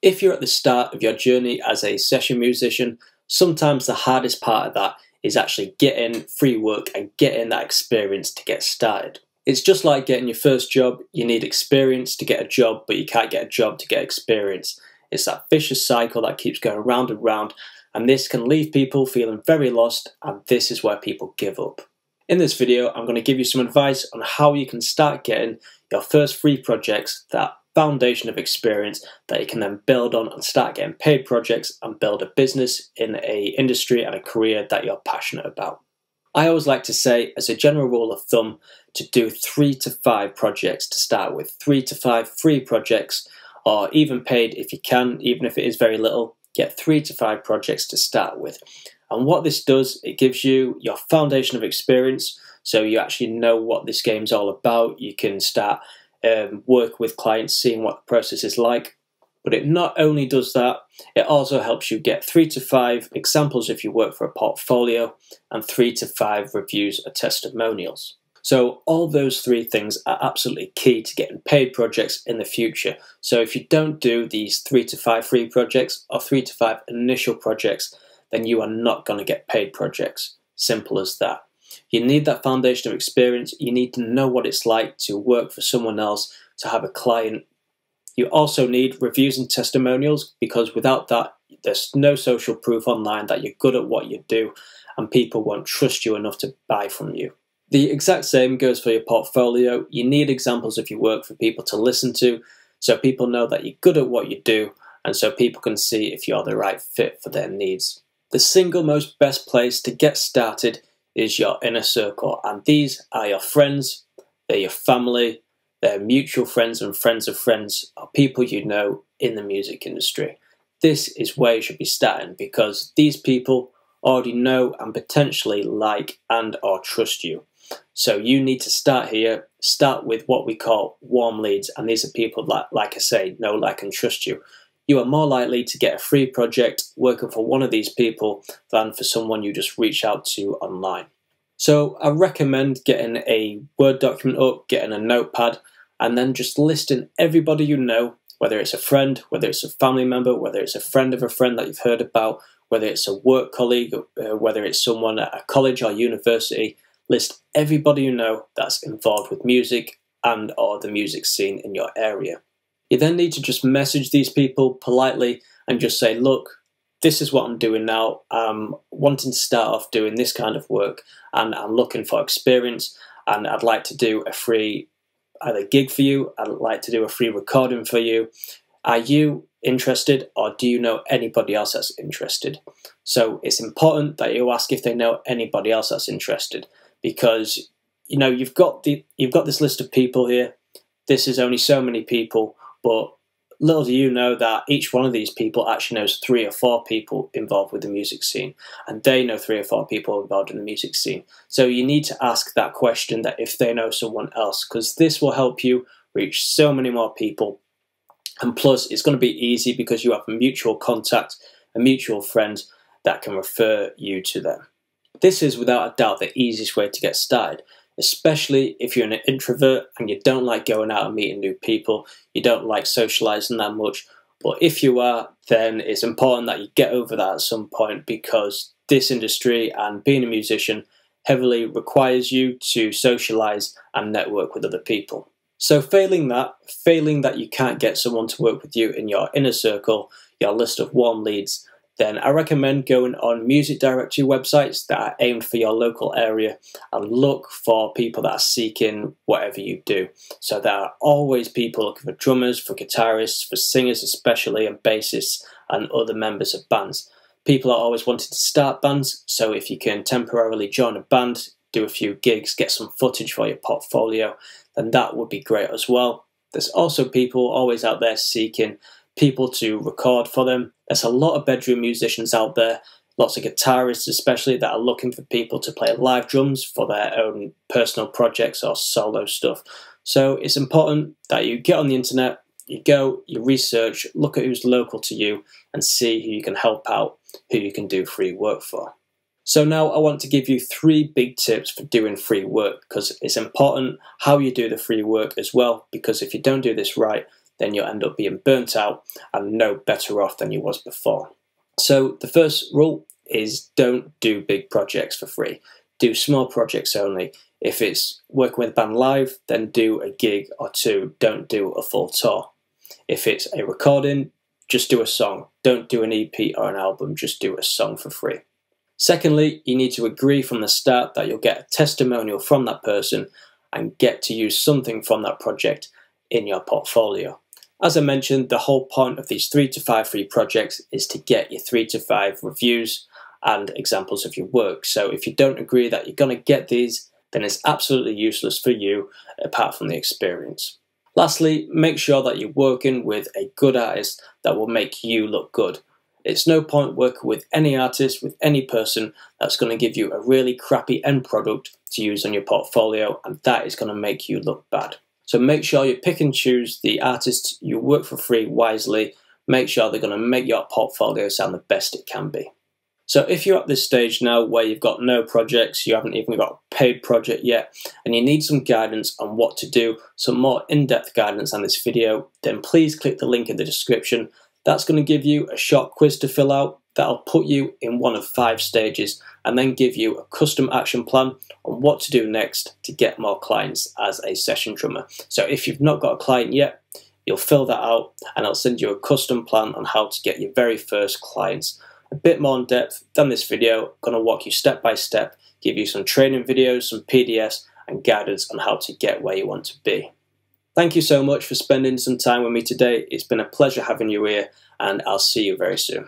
If you're at the start of your journey as a session musician, sometimes the hardest part of that is actually getting free work and getting that experience to get started. It's just like getting your first job. You need experience to get a job, but you can't get a job to get experience. It's that vicious cycle that keeps going round and round, and this can leave people feeling very lost, and this is where people give up. In this video, I'm going to give you some advice on how you can start getting your first free projects, that foundation of experience that you can then build on and start getting paid projects and build a business in an industry and a career that you're passionate about. I always like to say, as a general rule of thumb, to do 3 to 5 projects to start with. 3 to 5 free projects, or even paid if you can, even if it is very little. Get 3 to 5 projects to start with. And what this does, it gives you your foundation of experience, so you actually know what this game's all about. You can start work with clients, seeing what the process is like. But it not only does that, it also helps you get 3 to 5 examples if you work for a portfolio, and 3 to 5 reviews or testimonials. So all those 3 things are absolutely key to getting paid projects in the future. So if you don't do these 3 to 5 free projects or 3 to 5 initial projects, then you are not going to get paid projects. Simple as that. You need that foundation of experience. You need to know what it's like to work for someone else, to have a client. You also need reviews and testimonials, because without that, there's no social proof online that you're good at what you do, and people won't trust you enough to buy from you. The exact same goes for your portfolio. You need examples of your work for people to listen to, so people know that you're good at what you do, and so people can see if you're the right fit for their needs. The single most best place to get started is your inner circle, and these are your friends, they're your family, they're mutual friends and friends of friends, or people you know in the music industry. This is where you should be starting, because these people already know and potentially like and or trust you. So you need to start here. Start with what we call warm leads, and these are people that, like I say, know, like and trust you. You are more likely to get a free project working for one of these people than for someone you just reach out to online. So I recommend getting a Word document up, getting a notepad, and then just listing everybody you know, whether it's a friend, whether it's a family member, whether it's a friend of a friend that you've heard about, whether it's a work colleague, whether it's someone at a college or university. List everybody you know that's involved with music and or the music scene in your area. You then need to just message these people politely and just say, look, this is what I'm doing now. I'm wanting to start off doing this kind of work, and I'm looking for experience, and I'd like to do a free either gig for you, I'd like to do a free recording for you. Are you interested, or do you know anybody else that's interested? So it's important that you ask if they know anybody else that's interested, because you know you've got this list of people here. This is only so many people, but little do you know that each one of these people actually knows 3 or 4 people involved with the music scene, and they know 3 or 4 people involved in the music scene. So you need to ask that question, that if they know someone else, because this will help you reach so many more people. And plus, it's going to be easy because you have a mutual contact, a mutual friend that can refer you to them. This is without a doubt the easiest way to get started, especially if you're an introvert and you don't like going out and meeting new people, you don't like socializing that much. But if you are, then it's important that you get over that at some point, because this industry and being a musician heavily requires you to socialize and network with other people. So failing that you can't get someone to work with you in your inner circle, your list of warm leads, then I recommend going on music directory websites that are aimed for your local area and look for people that are seeking whatever you do. So there are always people looking for drummers, for guitarists, for singers especially, and bassists and other members of bands. People are always wanting to start bands, so if you can temporarily join a band, do a few gigs, get some footage for your portfolio, then that would be great as well. There's also people always out there seeking people to record for them. There's a lot of bedroom musicians out there, lots of guitarists especially, that are looking for people to play live drums for their own personal projects or solo stuff. So it's important that you get on the internet, you go, you research, look at who's local to you, and see who you can help out, who you can do free work for. So now I want to give you 3 big tips for doing free work, because it's important how you do the free work as well, because if you don't do this right, then you'll end up being burnt out and no better off than you was before. So the first rule is don't do big projects for free. Do small projects only. If it's working with a band live, then do a gig or two. Don't do a full tour. If it's a recording, just do a song. Don't do an EP or an album, just do a song for free. Secondly, you need to agree from the start that you'll get a testimonial from that person and get to use something from that project in your portfolio. As I mentioned, the whole point of these 3 to 5 free projects is to get your 3 to 5 reviews and examples of your work. So if you don't agree that you're going to get these, then it's absolutely useless for you apart from the experience. Lastly, make sure that you're working with a good artist that will make you look good. It's no point working with any artist, with any person that's going to give you a really crappy end product to use on your portfolio, and that is going to make you look bad. So make sure you pick and choose the artists you work for free wisely. Make sure they're going to make your portfolio sound the best it can be. So if you're at this stage now where you've got no projects, you haven't even got a paid project yet, and you need some guidance on what to do, some more in-depth guidance on this video, then please click the link in the description. That's going to give you a short quiz to fill out that'll put you in one of 5 stages and then give you a custom action plan on what to do next to get more clients as a session drummer. So if you've not got a client yet, you'll fill that out and I'll send you a custom plan on how to get your very first clients. A bit more in depth than this video. I'm going to walk you step by step, give you some training videos, some PDFs and guidance on how to get where you want to be. Thank you so much for spending some time with me today. It's been a pleasure having you here, and I'll see you very soon.